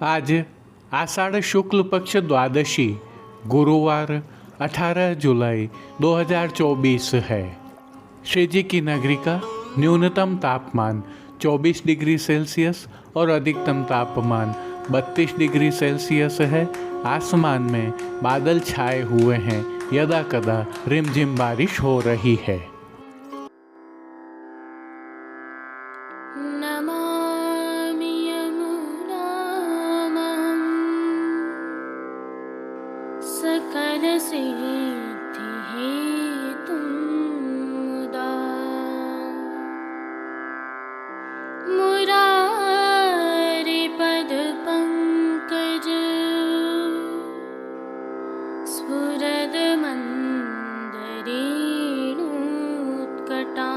आज आषाढ़ शुक्ल पक्ष द्वादशी गुरुवार 18 जुलाई 2024 है। श्री जी की नगरी का न्यूनतम तापमान 24 डिग्री सेल्सियस और अधिकतम तापमान 32 डिग्री सेल्सियस है। आसमान में बादल छाए हुए हैं, यदा कदा रिमझिम बारिश हो रही है। नमामि यमुनामहं सकलसिद्धिहेतुं मुदा मुरारिपदपङ्कज स्फुरदमन्दरेणुत्कटा।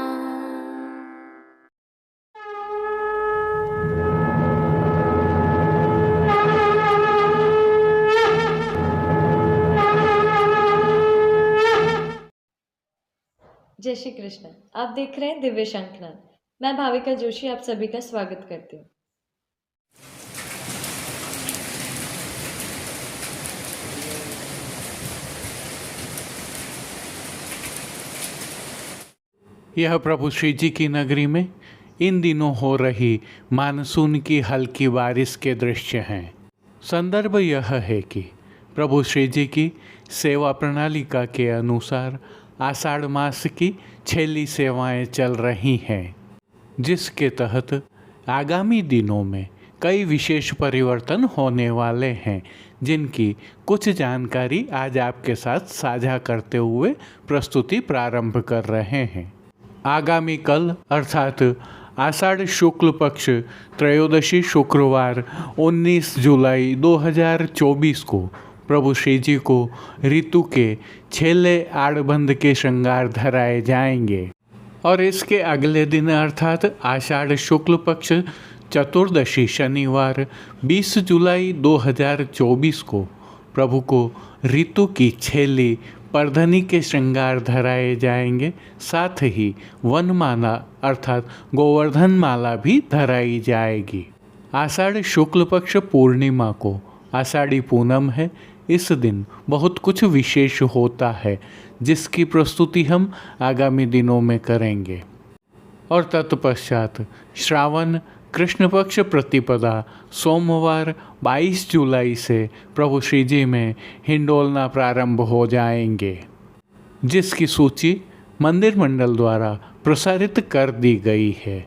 जय श्री कृष्ण। आप देख रहे हैं दिव्य शंखनाद। मैं भाविका जोशी आप सभी का स्वागत करती हूँ। यह प्रभु श्री जी की नगरी में इन दिनों हो रही मानसून की हल्की बारिश के दृश्य हैं। संदर्भ यह है कि प्रभु श्री जी की सेवा प्रणालिका के अनुसार आषाढ़ मास की छेली सेवाएं चल रही हैं, जिसके तहत आगामी दिनों में कई विशेष परिवर्तन होने वाले हैं, जिनकी कुछ जानकारी आज आपके साथ साझा करते हुए प्रस्तुति प्रारंभ कर रहे हैं। आगामी कल अर्थात आषाढ़ शुक्ल पक्ष त्रयोदशी शुक्रवार 19 जुलाई 2024 को प्रभु श्री जी को ऋतु के छेले आड़बंद के श्रृंगार धराए जाएंगे और इसके अगले दिन अर्थात आषाढ़ शुक्ल पक्ष चतुर्दशी शनिवार 20 जुलाई 2024 को प्रभु को ऋतु की छेली परधनी के श्रृंगार धराए जाएंगे। साथ ही वनमाला अर्थात गोवर्धन माला भी धराई जाएगी। आषाढ़ शुक्ल पक्ष पूर्णिमा को आषाढ़ी पूनम है। इस दिन बहुत कुछ विशेष होता है, जिसकी प्रस्तुति हम आगामी दिनों में करेंगे। और तत्पश्चात श्रावण कृष्ण पक्ष प्रतिपदा सोमवार 22 जुलाई से प्रभु श्री जी में हिंडोलना प्रारंभ हो जाएंगे, जिसकी सूची मंदिर मंडल द्वारा प्रसारित कर दी गई है।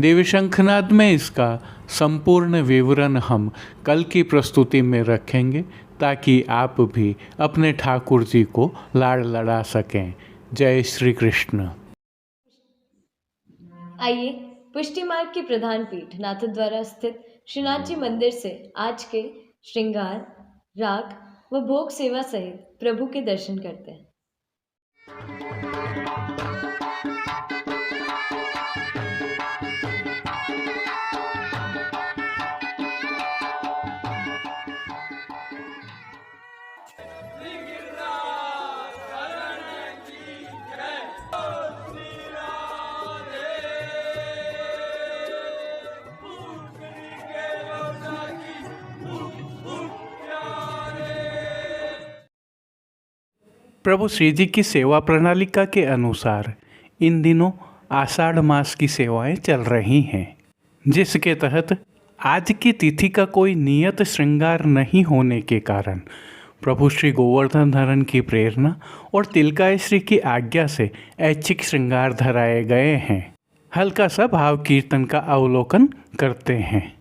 दिव्य शंखनाद में इसका संपूर्ण विवरण हम कल की प्रस्तुति में रखेंगे, ताकि आप भी अपने ठाकुर जी को लाड़ लड़ा सकें। जय श्री कृष्ण। आइए पुष्टि मार्ग की प्रधान पीठ नाथद्वारा स्थित श्रीनाथ जी मंदिर से आज के श्रृंगार, राग व भोग सेवा सहित प्रभु के दर्शन करते हैं। प्रभु श्री जी की सेवा प्रणालिका के अनुसार इन दिनों आषाढ़ मास की सेवाएं चल रही हैं, जिसके तहत आज की तिथि का कोई नियत श्रृंगार नहीं होने के कारण प्रभु श्री गोवर्धन धरण की प्रेरणा और तिलकाय श्री की आज्ञा से ऐच्छिक श्रृंगार धराए गए हैं। हल्का सा भाव कीर्तन का अवलोकन करते हैं।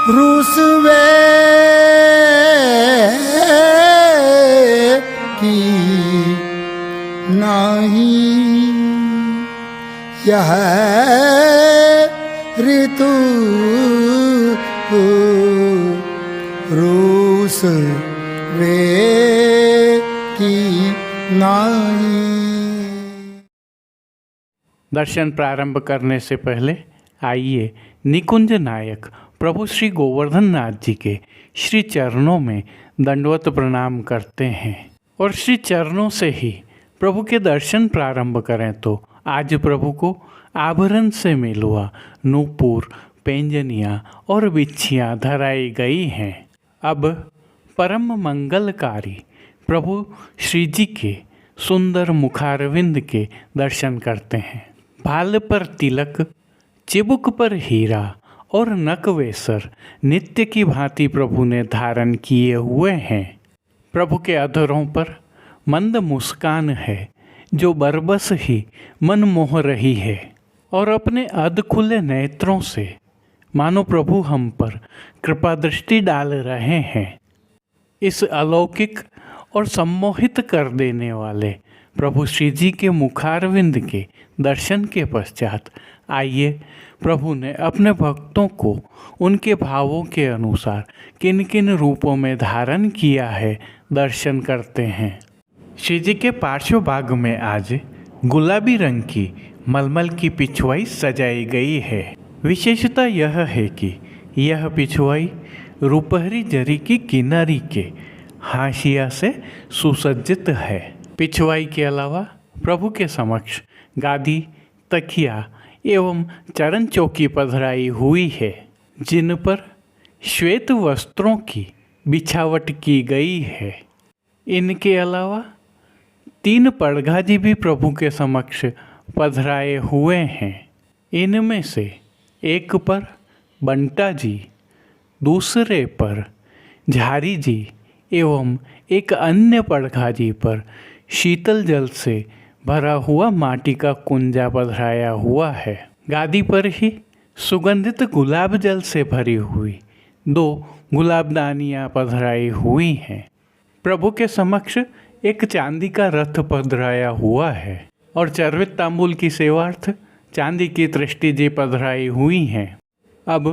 रुसवे की नाही यह ऋतु रुसवे की नाही। दर्शन प्रारंभ करने से पहले आइए निकुंज नायक प्रभु श्री गोवर्धन नाथ जी के श्री चरणों में दंडवत प्रणाम करते हैं और श्री चरणों से ही प्रभु के दर्शन प्रारंभ करें। तो आज प्रभु को आभरण से मिलवा नूपुर, पैंजनियाँ और बिच्छियाँ धराई गई हैं। अब परम मंगलकारी प्रभु श्री जी के सुंदर मुखारविंद के दर्शन करते हैं। भाल पर तिलक, चिबुक पर हीरा और नकवेसर नित्य की भांति प्रभु ने धारण किए हुए हैं। प्रभु के अधरों पर मंद मुस्कान है जो बरबस ही मन मोह रही है, और अपने अध खुले नेत्रों से मानो प्रभु हम पर कृपा दृष्टि डाल रहे हैं। इस अलौकिक और सम्मोहित कर देने वाले प्रभु श्री जी के मुखारविंद के दर्शन के पश्चात आइए प्रभु ने अपने भक्तों को उनके भावों के अनुसार किन किन रूपों में धारण किया है दर्शन करते हैं। श्री जी के पार्श्व भाग में आज गुलाबी रंग की मलमल की पिछवाई सजाई गई है। विशेषता यह है कि यह पिछवाई रुपहरी जरी की किनारी के हाशिया से सुसज्जित है। पिछवाई के अलावा प्रभु के समक्ष गादी, तकिया एवं चरण चौकी पधराई हुई है, जिन पर श्वेत वस्त्रों की बिछावट की गई है। इनके अलावा 3 पड़घाजी भी प्रभु के समक्ष पधराए हुए हैं। इनमें से एक पर बंटा जी, दूसरे पर झारी जी एवं एक अन्य पड़घाजी पर शीतल जल से भरा हुआ माटी का कुंजा पधराया हुआ है। गादी पर ही सुगंधित गुलाब जल से भरी हुई 2 गुलाबदानियाँ पधराई हुई हैं। प्रभु के समक्ष एक चांदी का रथ पधराया हुआ है और चर्वित तांबूल की सेवार्थ चांदी की दृष्टि जी पधराई हुई हैं। अब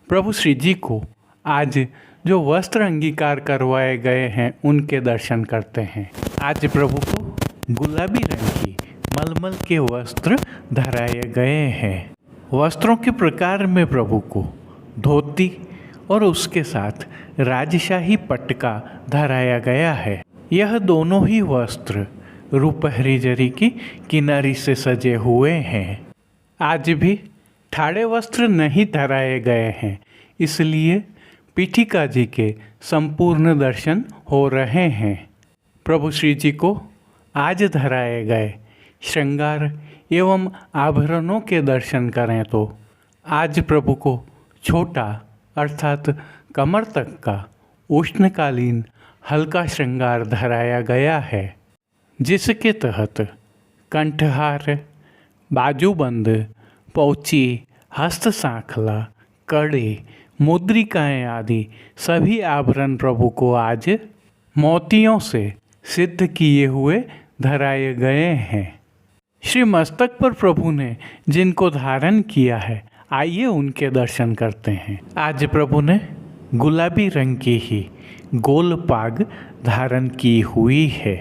प्रभु श्री जी को आज जो वस्त्र अंगीकार करवाए गए हैं उनके दर्शन करते हैं। आज प्रभु को गुलाबी रंग की मलमल के वस्त्र धराए गए हैं। वस्त्रों के प्रकार में प्रभु को धोती और उसके साथ राजशाही पटका धराया गया है। यह दोनों ही वस्त्र रुपहरी जरी की किनारी से सजे हुए हैं। आज भी ठाड़े वस्त्र नहीं धराए गए हैं, इसलिए पीठिका जी के संपूर्ण दर्शन हो रहे हैं। प्रभु श्री जी को आज धराए गए श्रृंगार एवं आभरणों के दर्शन करें तो आज प्रभु को छोटा अर्थात कमर तक का उष्णकालीन हल्का श्रृंगार धराया गया है, जिसके तहत कंठहार, बाजूबंद, पौची, हस्त सांखला, कड़े, मुद्रिकाएँ आदि सभी आभरण प्रभु को आज मोतियों से सिद्ध किए हुए धराए गए हैं। श्री मस्तक पर प्रभु ने जिनको धारण किया है, आइए उनके दर्शन करते हैं। आज प्रभु ने गुलाबी रंग की ही गोल पाग धारण की हुई है।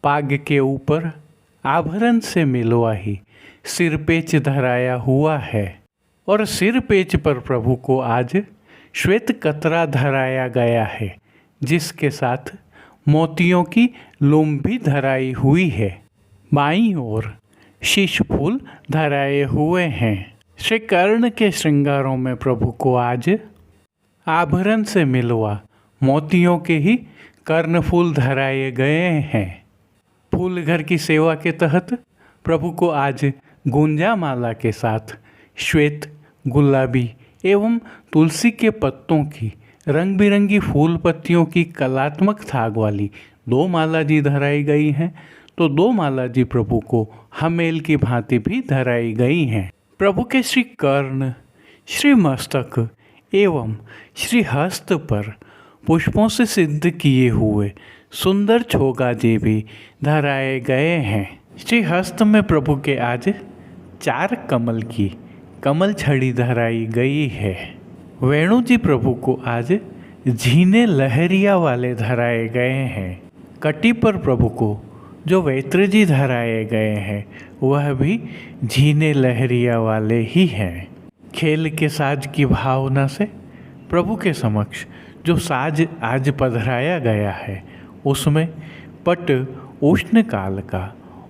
पाग के ऊपर आभरण से मिलवा ही सिरपेच धराया हुआ है और सिरपेच पर प्रभु को आज श्वेत कतरा धराया गया है, जिसके साथ मोतियों की लूम भी धराई हुई है। बाईं ओर शीश फूल धराए हुए हैं। श्री कर्ण के श्रृंगारों में प्रभु को आज आभरण से मिलवा मोतियों के ही कर्णफूल धराए गए हैं। फूल घर की सेवा के तहत प्रभु को आज गुंजा माला के साथ श्वेत, गुलाबी एवं तुलसी के पत्तों की रंग बिरंगी फूल पत्तियों की कलात्मक थाग वाली 2 माला जी धराई गई हैं, तो 2 माला जी प्रभु को हमेल की भांति भी धराई गई हैं। प्रभु के श्री कर्ण, श्री मस्तक एवं श्री हस्त पर पुष्पों से सिद्ध किए हुए सुंदर छोगा जी भी धराए गए हैं। श्री हस्त में प्रभु के आज 4 कमल की कमल छड़ी धराई गई है। वेणु जी प्रभु को आज झीने लहरिया वाले धराए गए हैं। कटी पर प्रभु को जो वेत्र जी धराए गए हैं वह भी झीने लहरिया वाले ही हैं। खेल के साज की भावना से प्रभु के समक्ष जो साज आज पधराया गया है उसमें पट उष्ण काल का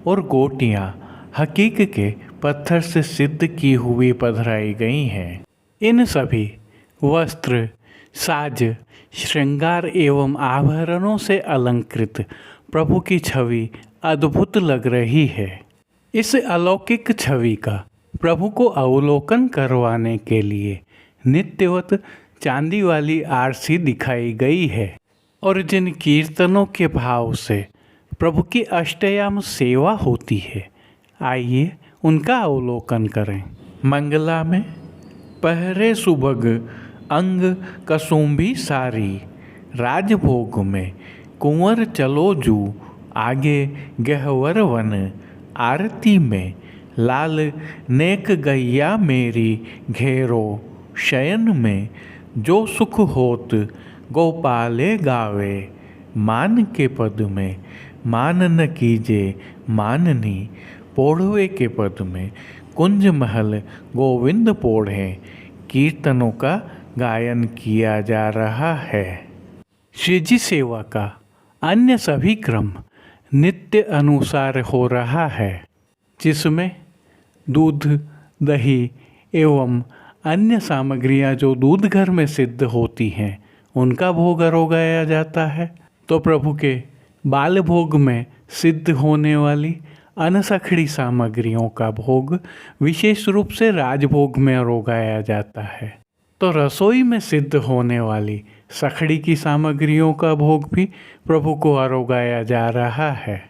और गोटियाँ हकीक के पत्थर से सिद्ध की हुई पधराई गई हैं। इन सभी वस्त्र, साज, श्रृंगार एवं आभरणों से अलंकृत प्रभु की छवि अद्भुत लग रही है। इस अलौकिक छवि का प्रभु को अवलोकन करवाने के लिए नित्यवत चांदी वाली आरसी दिखाई गई है और जिन कीर्तनों के भाव से प्रभु की अष्टयाम सेवा होती है, आइए उनका अवलोकन करें। मंगला में पहरे सुभग अंग कसुम्भी सारी, राजभोग में कुंवर चलो जू आगे गहवर वन, आरती में लाल नेक गैया मेरी घेरो, शयन में जो सुख होत गोपाले गावे, मान के पद में मान न कीजे माननी, पोढ़वे के पद में कुंज महल गोविंद पोढ़े, कीर्तनों का गायन किया जा रहा है। श्री जी सेवा का अन्य सभी क्रम नित्य अनुसार हो रहा है, जिसमें दूध, दही एवं अन्य सामग्रियां जो दूध घर में सिद्ध होती हैं उनका भोग अरोगाया जाता है, तो प्रभु के बाल भोग में सिद्ध होने वाली अनसखड़ी सामग्रियों का भोग विशेष रूप से राजभोग में अरोगाया जाता है। तो रसोई में सिद्ध होने वाली सखड़ी की सामग्रियों का भोग भी प्रभु को अरोगाया जा रहा है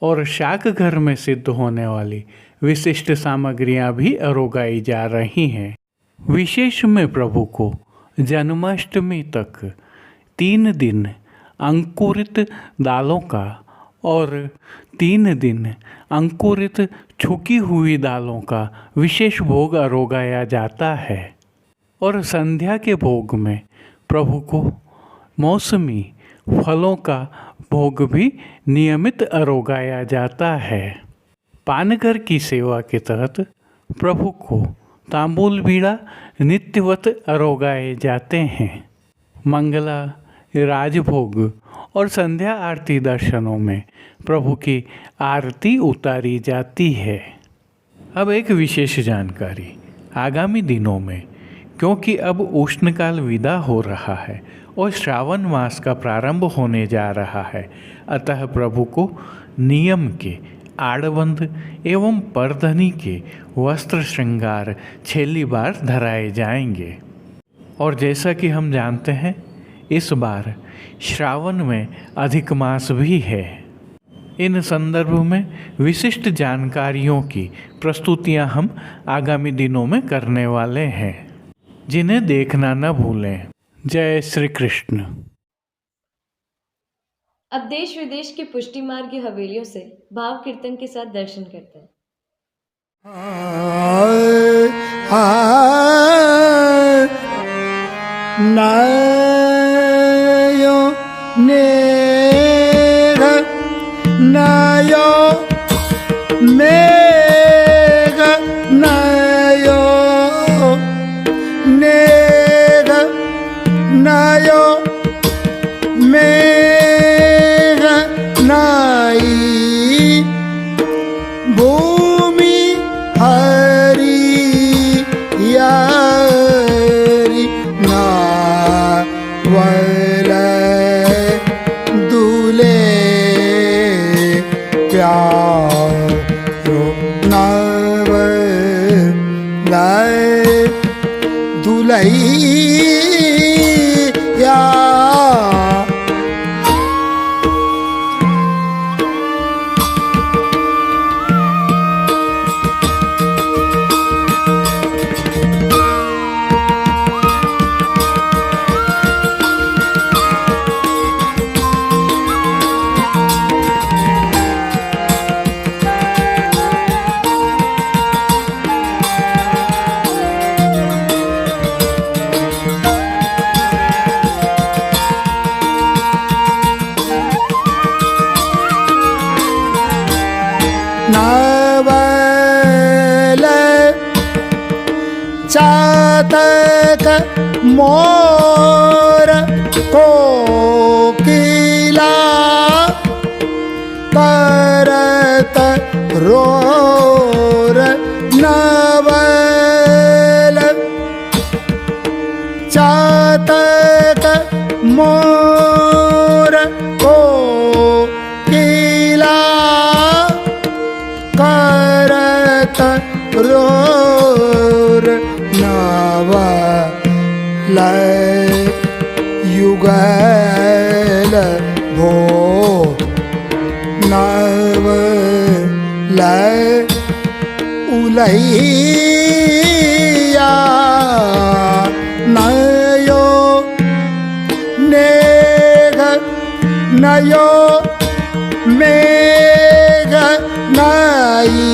और शाक घर में सिद्ध होने वाली विशिष्ट सामग्रियां भी अरोगाई जा रही हैं। विशेष में प्रभु को जन्माष्टमी तक 3 दिन अंकुरित दालों का और 3 दिन अंकुरित छुकी हुई दालों का विशेष भोग अरोगाया जाता है और संध्या के भोग में प्रभु को मौसमी फलों का भोग भी नियमित अरोगाया जाता है। पानघर की सेवा के तहत प्रभु को तांबूल बीड़ा नित्यवत अरोगाए जाते हैं। मंगला, राजभोग और संध्या आरती दर्शनों में प्रभु की आरती उतारी जाती है। अब एक विशेष जानकारी, आगामी दिनों में क्योंकि अब उष्णकाल विदा हो रहा है और श्रावण मास का प्रारंभ होने जा रहा है, अतः प्रभु को नियम के आड़बंद एवं परधनी के वस्त्र श्रृंगार छेली बार धराए जाएंगे। और जैसा कि हम जानते हैं, इस बार श्रावण में अधिक मास भी है। इन संदर्भ में विशिष्ट जानकारियों की प्रस्तुतियां हम आगामी दिनों में करने वाले हैं, जिन्हें देखना न भूलें। जय श्री कृष्ण। अब देश विदेश की पुष्टि मार्ग की हवेलियों से भाव कीर्तन के साथ दर्शन करते हैं। नायो नेघ नायो मेघ नायो नेघ नायो मेघ नाई भूमि हरी यारी नावल दूले प्यारो नावल दुलैया नावल चातक मोर कोकिला करत रोर मोर कोकिला करत रोर नवलय युगल भो नवलय उलैया नयो नेग नयो मेघ नाई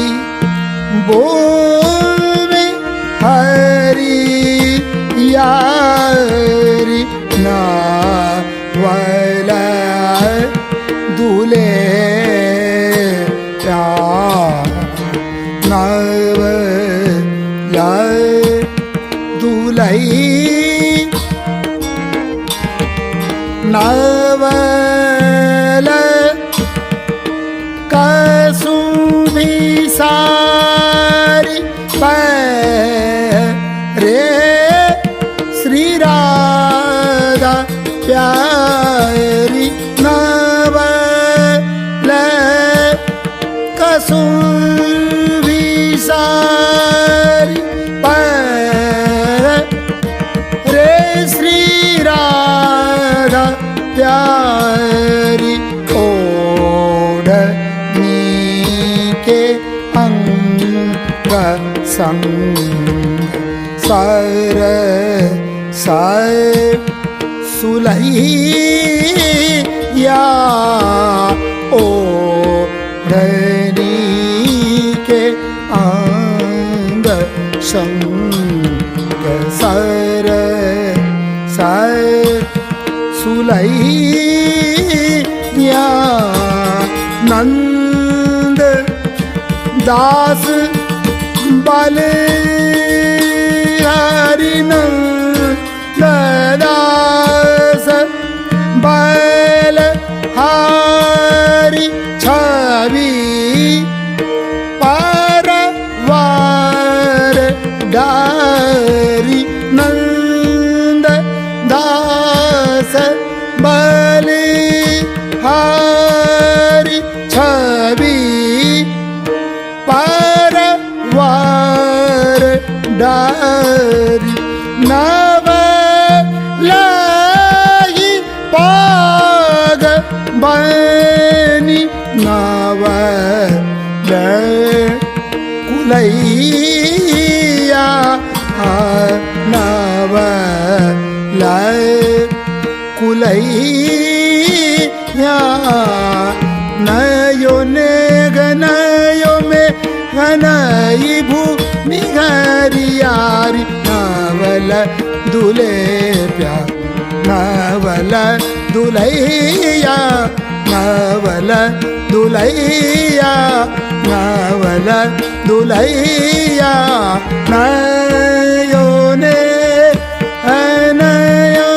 भूमि हरि यारी नावलय दुले नावलय दुलई नावलय कसुभी सारी रे श्री राधा प्यारी नवलय कसुभी सारी रे श्री राधा प्यारी ओढ़नी के अंग संग सर सर सुलैया ओढ़नी के अंग संग सर सर सुलैया नंद दास बल हरि नंद दास बल हरि छवि परवार डारी नंद दास बलि हरि छवि परवार डारी नवलय पाग बनी नवलय कुलैया नवलय कुलैया नयो नेग नयो में नई भूमि हरियारी नवलय दुले प्यार नवलय दुलैया नवलय दुलैया नवलय दुलैया नयो ने नयो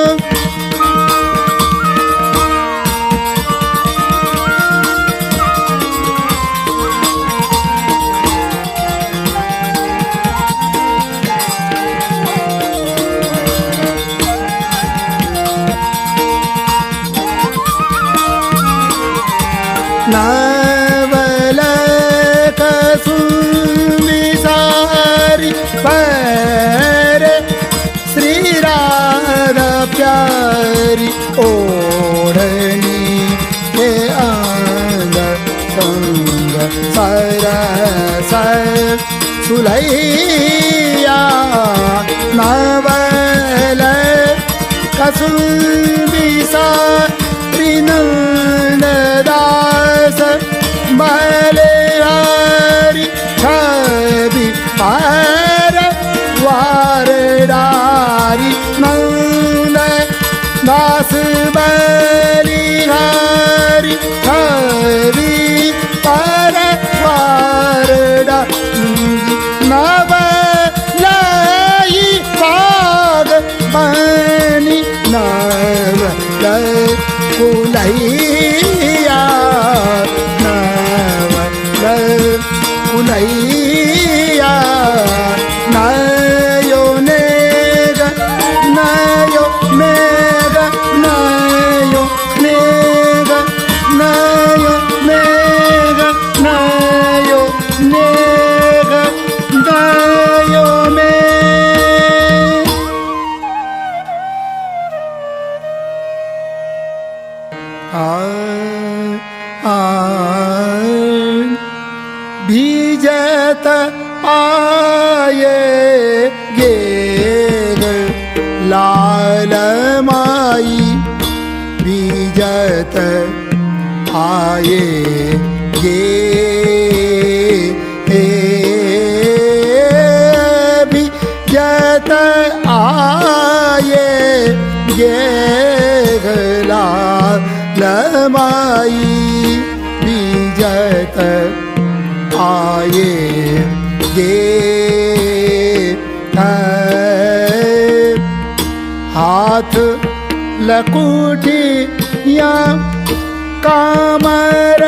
नवलय कसुभी सारी पैरे श्री राधा प्यारी ओढ़नी के अंग संग सर सर सुलैया नवलय कसुभी सारी नंद दास बले हरि छवि परवार डारी नंद दास बलि हरि छवि परवार डारी नवलय जत आए भी जत आए लमाई बीजत आए हाथ लकुटिया कामर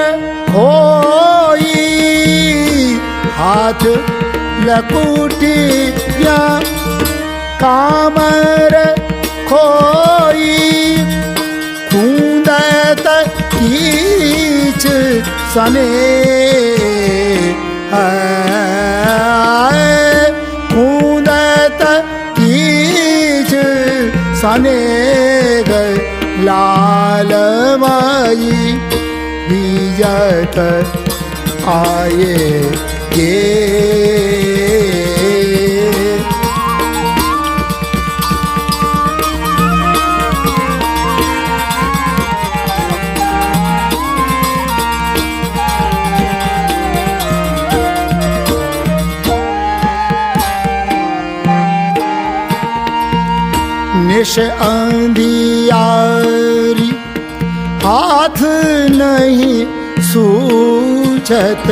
खोई हाथ लकुटिया कामर खोई कूदत कीच सने कूदत कीच सने लालमाई बीजत आए निश अंधियारी हाथ नहीं सूझत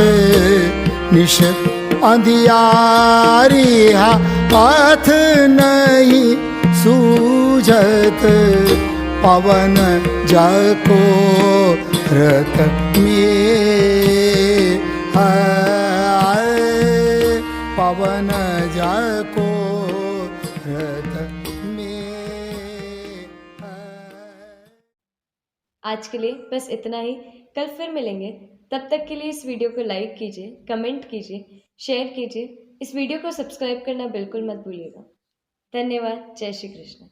निश अंधियारी हाथ नहीं सूझत पवन जाको रत में पवन जाको रत में। आज के लिए बस इतना ही। कल फिर मिलेंगे। तब तक के लिए इस वीडियो को लाइक कीजिए, कमेंट कीजिए, शेयर कीजिए। इस वीडियो को सब्सक्राइब करना बिल्कुल मत भूलिएगा। धन्यवाद। जय श्री कृष्ण।